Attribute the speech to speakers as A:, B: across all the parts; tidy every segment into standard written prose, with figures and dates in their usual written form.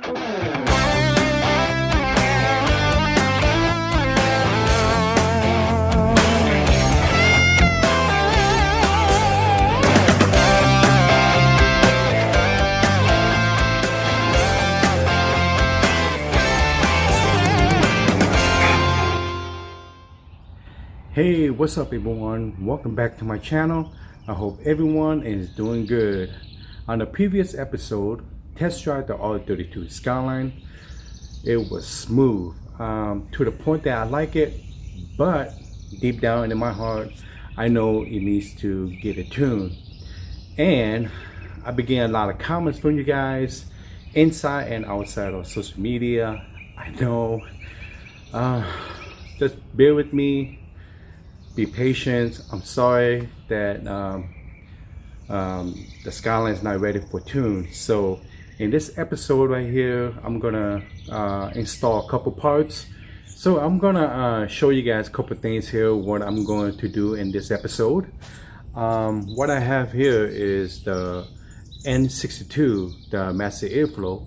A: Hey, what's up everyone? Welcome back to my channel. I hope everyone is doing good. On the previous episode, test drive the R32 Skyline. It was smooth to the point that I like it, but deep down in my heart, I know it needs to get a tune. And I began a lot of comments from you guys inside and outside of social media. I know, just bear with me. Be patient. I'm sorry that the Skyline is not ready for tune. So in this episode right here, I'm gonna install a couple parts. So I'm gonna show you guys a couple things here, what I'm going to do in this episode. What I have here is the N62, the master airflow.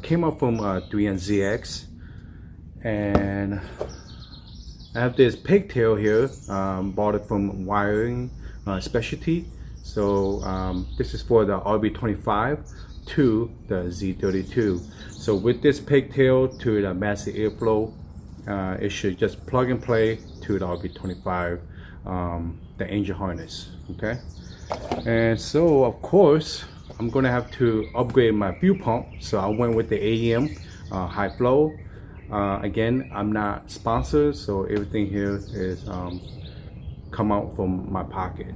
A: Came up from 3NZX, and I have this pigtail here, bought it from Wiring Specialties. So this is for the RB25 to the Z32. So with this pigtail to the master airflow, it should just plug and play to the RB25, the engine harness. Okay, and so of course I'm gonna have to upgrade my fuel pump. So I went with the AEM high flow. Again, I'm not sponsored, so everything here is come out from my pocket.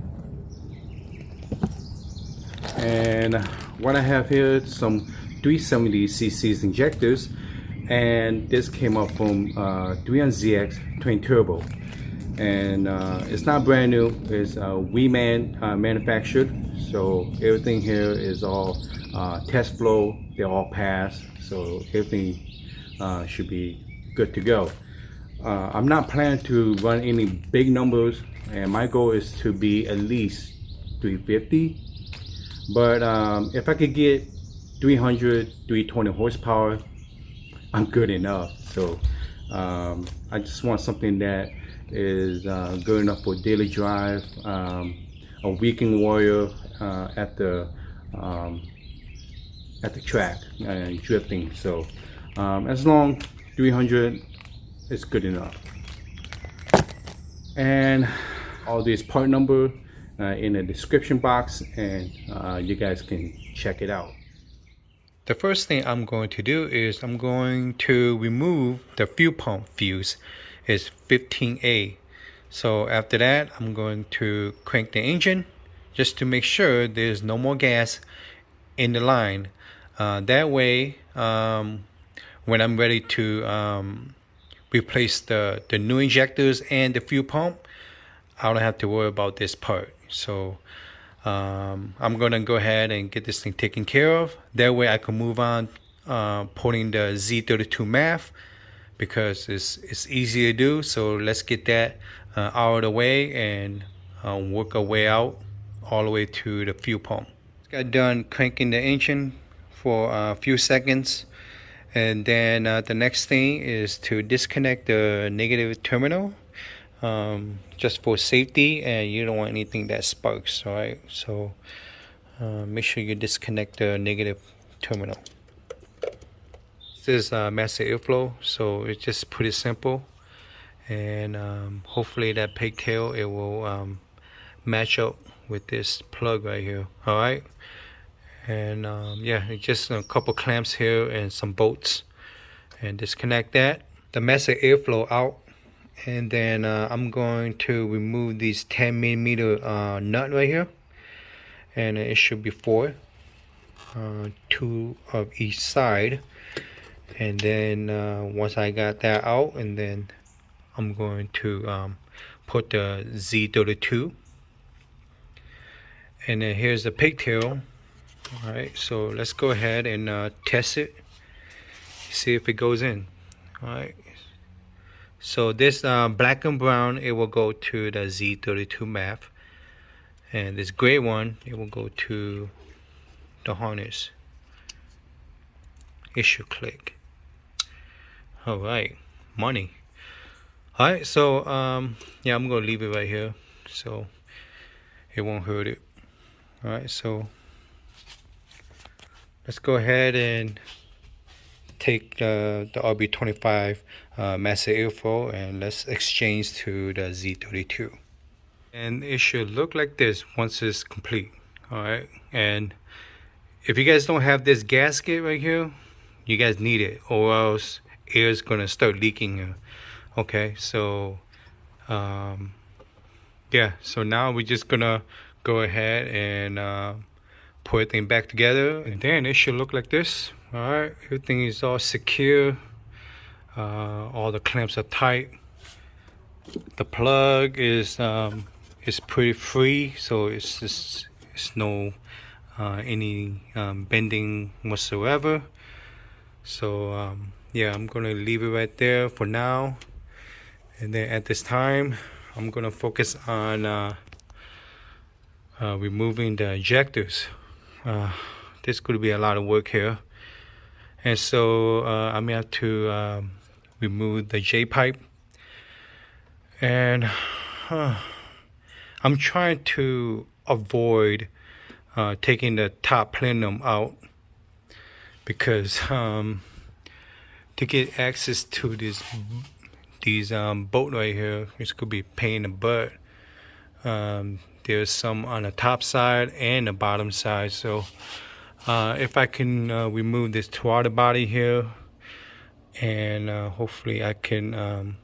A: And what I have here is some 370cc injectors, and this came up from 3NZX twin turbo, and it's not brand new. It's Remanufactured, so everything here is all test flow. They all passed, so everything should be good to go. I'm not planning to run any big numbers, and my goal is to be at least 350, but if I could get 320 horsepower, I'm good enough. So I just want something that is good enough for daily drive, a weekend warrior at the track and drifting. So as long 300 is good enough. And all these part number in the description box, and you guys can check it out. The first thing I'm going to do is I'm going to remove the fuel pump fuse. It's 15A. So after that, I'm going to crank the engine just to make sure there's no more gas in the line. That way, when I'm ready to replace the new injectors and the fuel pump, I don't have to worry about this part. So I'm gonna go ahead and get this thing taken care of. That way I can move on putting the Z32 MAF, because it's easy to do. So let's get that out of the way and work our way out all the way to the fuel pump. Got done cranking the engine for a few seconds. And then the next thing is to disconnect the negative terminal, just for safety, and you don't want anything that sparks, all right? So make sure you disconnect the negative terminal. This is master airflow, so it's just pretty simple, and hopefully that pigtail, it will match up with this plug right here, all right? And yeah, it's just a couple clamps here and some bolts, and disconnect that. The master airflow out, and then I'm going to remove these 10mm nut right here, and it should be 4, 2 of each side. And then once I got that out, and then I'm going to put the Z32, and then here's the pigtail. All right, so let's go ahead and test it, see if it goes in. All right, so this black and brown, it will go to the Z32 MAF, and this gray one, it will go to the harness. it should click. All right, money. All right, so yeah, I'm gonna leave it right here so it won't hurt it. All right, so let's go ahead and take the RB25 master airflow and let's exchange to the Z32. And it should look like this once it's complete. All right, and if you guys don't have this gasket right here, you guys need it, or else air is gonna start leaking here. Okay, so yeah, so now we're just gonna go ahead and put everything back together, and then it should look like this. All right, everything is all secure. All the clamps are tight. The plug is pretty free, so it's no any bending whatsoever. So yeah, I'm gonna leave it right there for now, and then at this time I'm gonna focus on removing the injectors. There's going to be a lot of work here, and so I'm gonna have to remove the J pipe, and I'm trying to avoid taking the top plenum out, because to get access to these bolt right here, it's could be a pain in the butt. There's some on the top side and the bottom side, so if I can remove this throttle body here, and hopefully I can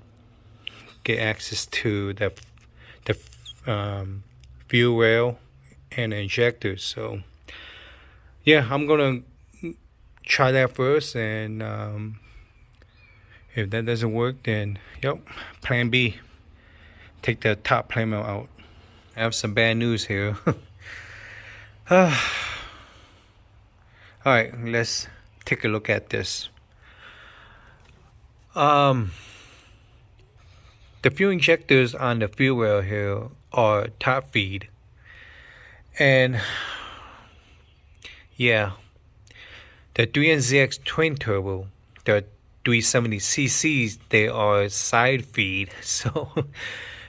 A: get access to the fuel rail and the injectors. So yeah, I'm gonna try that first, and if that doesn't work, then yep, plan B, take the top plenum out. I have some bad news here. All right, let's take a look at this. The fuel injectors on the fuel rail here are top feed, and yeah, the 3NZX twin turbo, the 370cc's, they are side feed, so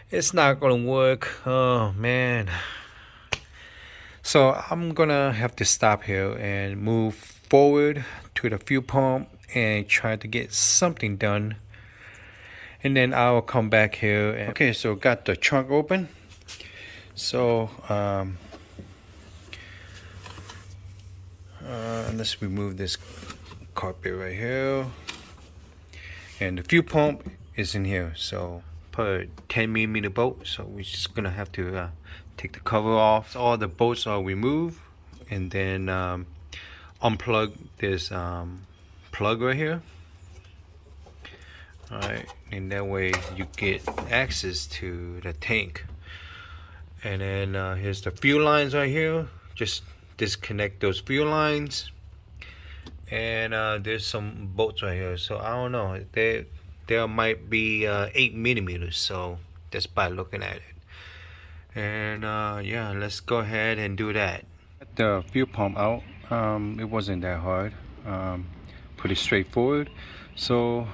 A: it's not gonna work. Oh man. So I'm gonna have to stop here and move forward to the fuel pump and try to get something done, and then I'll come back here. And okay, so got the trunk open. So let's remove this carpet right here, and the fuel pump is in here. So put a 10mm bolt, so we're just gonna have to take the cover off. So all the bolts are removed, and then unplug this plug right here. All right, and that way you get access to the tank. And then here's the fuel lines right here. Just disconnect those fuel lines, and there's some bolts right here. So I don't know, there might be 8mm, so just by looking at it. And yeah, let's go ahead and do that. Get the fuel pump out. It wasn't that hard, pretty straightforward. So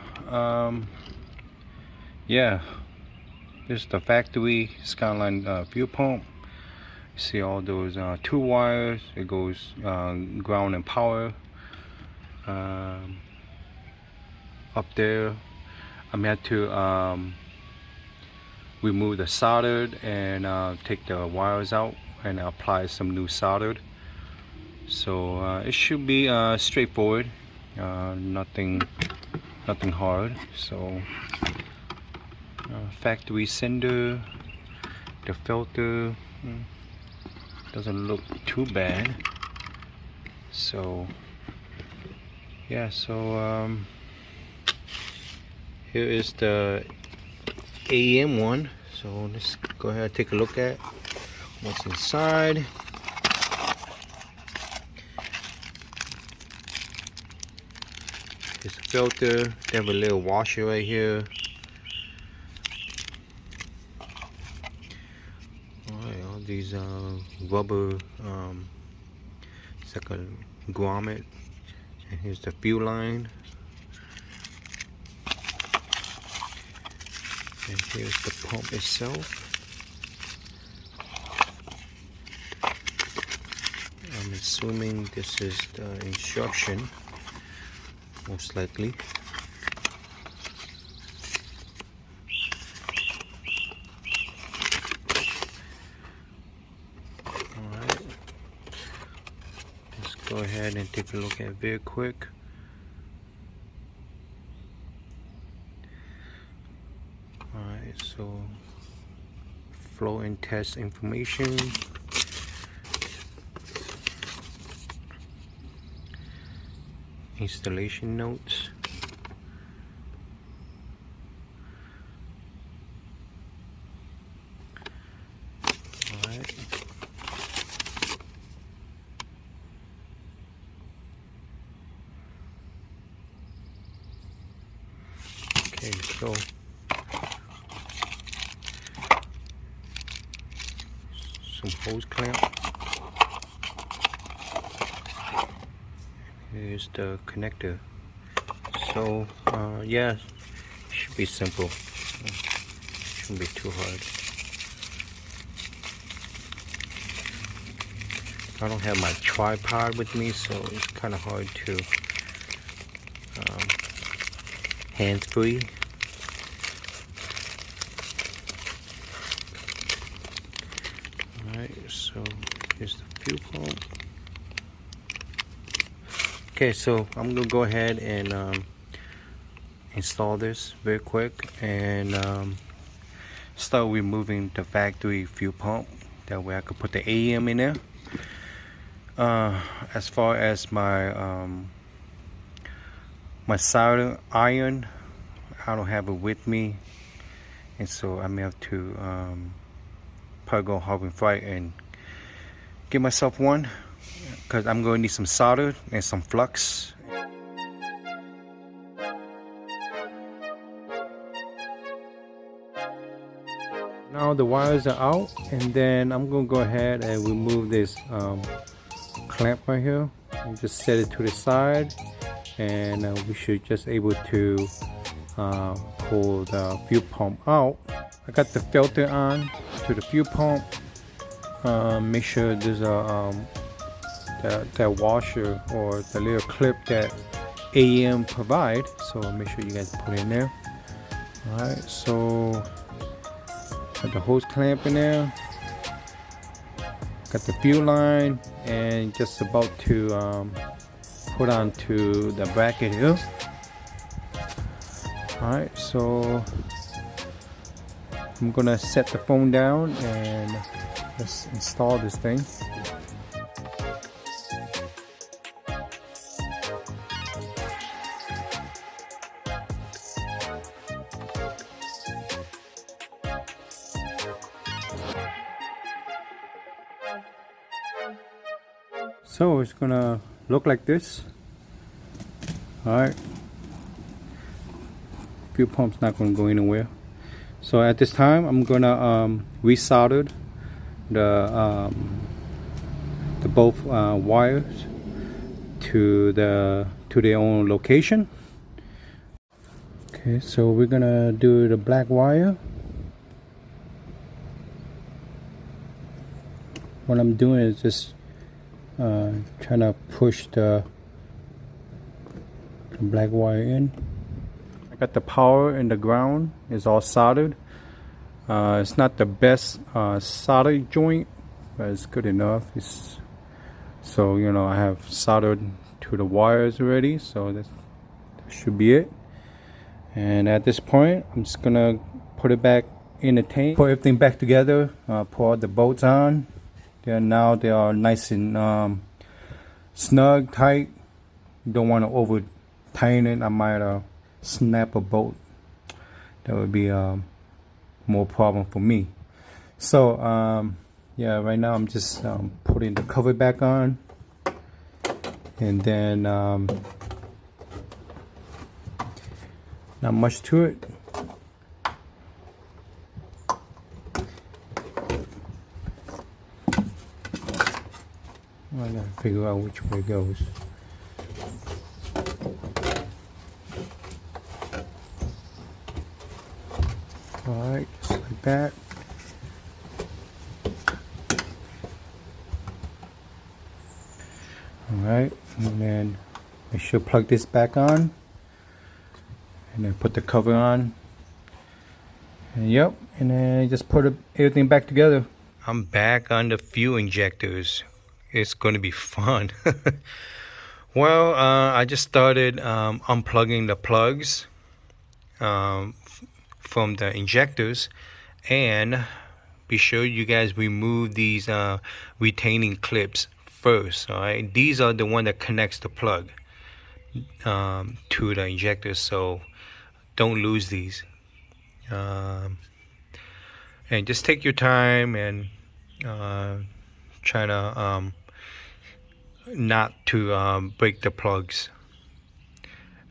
A: yeah, this is the factory Skyline fuel pump. You see all those two wires. It goes ground and power up there. I'm going to remove the soldered and take the wires out and apply some new soldered. So it should be straightforward, nothing hard. So factory sender, the filter doesn't look too bad. So yeah, so here is the AEM one. So let's go ahead and take a look at what's inside. Here's the filter. They have a little washer right here. Alright, all these rubber, it's like a grommet, And here's the fuel line. And here's the pump itself. I'm assuming this is the instruction, most likely. Alright, let's go ahead and take a look at it very quick. Alright, so flow and test information. Installation notes. Alright. Okay, so some hose clamp. Here's the connector. So yeah, should be simple. Shouldn't be too hard. I don't have my tripod with me, so it's kind of hard to hands-free. Alright, so here's the fuel pump. Okay, so I'm gonna go ahead and install this very quick and start removing the factory fuel pump. That way I could put the AEM in there. As far as my my soldering iron, I don't have it with me, and so I may have to probably go Harbor Freight and get myself one, because I'm going to need some solder and some flux. Now the wires are out, and then I'm going to go ahead and remove this clamp right here and just set it to the side, and we should just able to pull the fuel pump out. I got the filter on to the fuel pump. Make sure there's a that washer or the little clip that AEM provide, so make sure you guys put it in there. Alright, so got the hose clamp in there, got the fuel line, and just about to put onto the bracket here. Alright, so I'm gonna set the phone down and let's install this thing. So it's gonna look like this. Alright, fuel pump's not gonna go anywhere. So at this time I'm gonna resolder the both wires to their own location. Okay, so we're gonna do the black wire. What I'm doing is just trying to push the black wire in. I got the power and the ground is all soldered. It's not the best solder joint, but it's good enough. So you know, I have soldered to the wires already, so that should be it. And at this point, I'm just gonna put it back in the tank, put everything back together, pull all the bolts on. Now they are nice and snug, tight. You don't want to over tighten it. I might snap a bolt. That would be more problem for me. So yeah, right now I'm just putting the cover back on, and then not much to it. I gotta figure out which way it goes. Alright, just like that. Alright, and then make sure to plug this back on. And then put the cover on. And yep, and then just put everything back together. I'm back on the fuel injectors. It's going to be fun. Well, I just started unplugging the plugs from the injectors, and be sure you guys remove these retaining clips first. All right, these are the one that connects the plug to the injector, so don't lose these. And just take your time and try to not to break the plugs.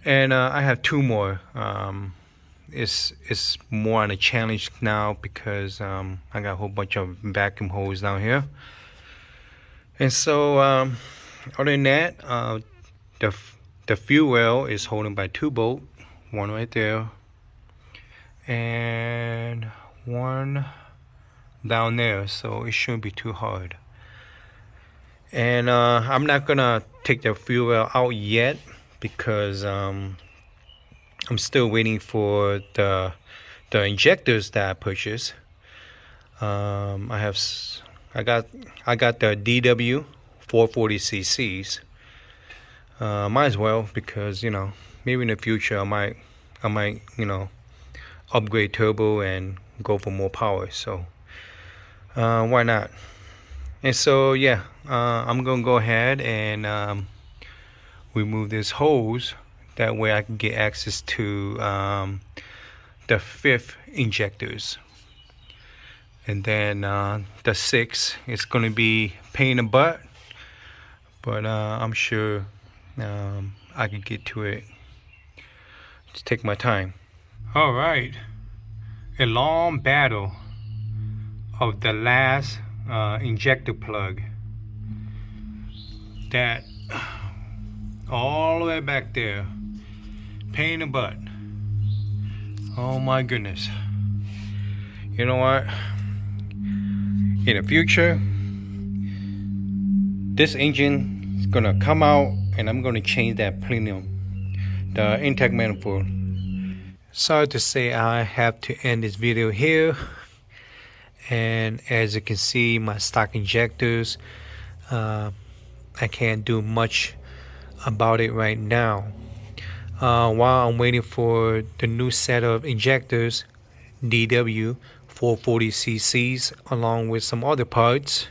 A: And I have two more. It's more on a challenge now because I got a whole bunch of vacuum holes down here. And so other than that, the fuel well is holding by 2 bolts, one right there and one down there, so it shouldn't be too hard. And I'm not gonna take the fuel well out yet because I'm still waiting for the injectors that I purchased. I got the DW 440 cc's. Might as well, because maybe in the future I might upgrade turbo and go for more power, so why not? And so yeah, I'm gonna go ahead and remove this hose, that way I can get access to the 5th injectors. And then the 6th is gonna be pain in the butt, but I'm sure I can get to it. Just take my time. All right, a long battle of the last injector plug, that all the way back there, pain in the butt. Oh my goodness. You know what, in the future this engine is gonna come out and I'm gonna change that plenum, the intake manifold. Sorry to say I have to end this video here. And as you can see, my stock injectors, I can't do much about it right now. While I'm waiting for the new set of injectors, DW 440 cc's, along with some other parts.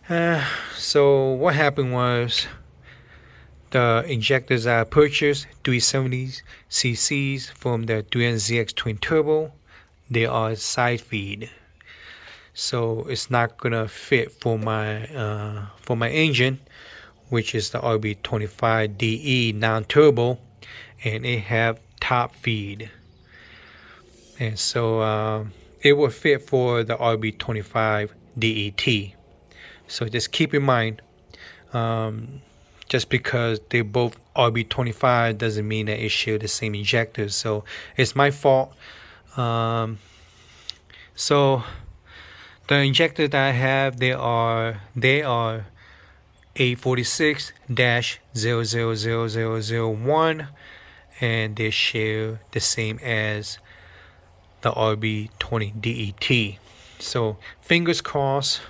A: So what happened was, the injectors I purchased, 370 cc's from the 3NZX twin turbo, they are side feed. So it's not gonna fit for my engine, which is the RB25 DE non-turbo, and it have top feed. And so it will fit for the RB25 DET. So just keep in mind, just because they're both RB25 doesn't mean that it share the same injectors. So it's my fault. So the injectors that I have, they are A46-000001, and they share the same as the RB20 DET. So fingers crossed,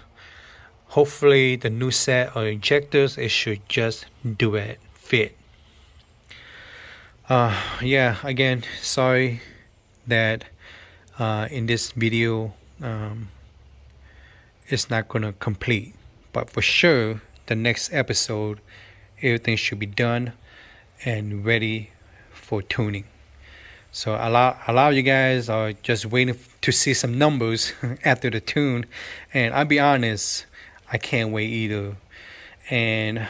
A: hopefully the new set of injectors, it should just do it, fit. Yeah, again, sorry that in this video it's not gonna complete, but for sure the next episode everything should be done and ready for tuning. So a lot of you guys are just waiting to see some numbers after the tune, and I'll be honest, I can't wait either. And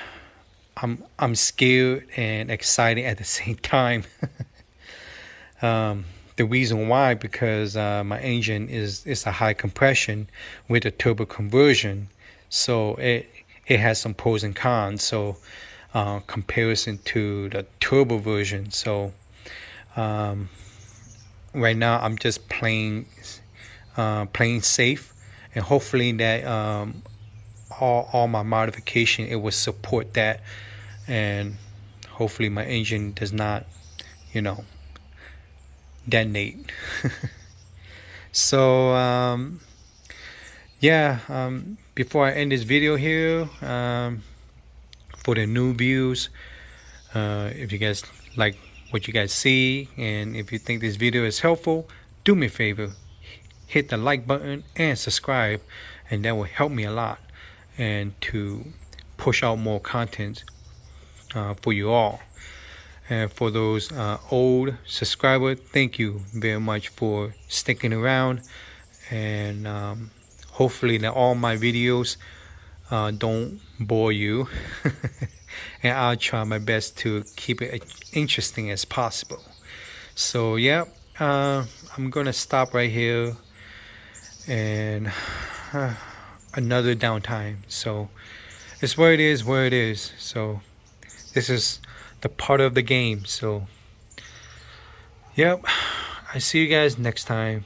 A: I'm scared and excited at the same time. The reason why, because my engine is a high compression with a turbo conversion, so it has some pros and cons. So comparison to the turbo version, so right now I'm just playing safe, and hopefully that all my modification, it will support that, and hopefully my engine does not, you know, detonate. So yeah, before I end this video here, for the new views, if you guys like what you guys see, and if you think this video is helpful, do me a favor, hit the like button and subscribe, and that will help me a lot, and to push out more content for you all. And for those old subscribers, thank you very much for sticking around, and hopefully that all my videos don't bore you. And I'll try my best to keep it as interesting as possible. So yeah, I'm gonna stop right here, and another downtime. So it's where it is. So this is the part of the game. So yep, I see you guys next time.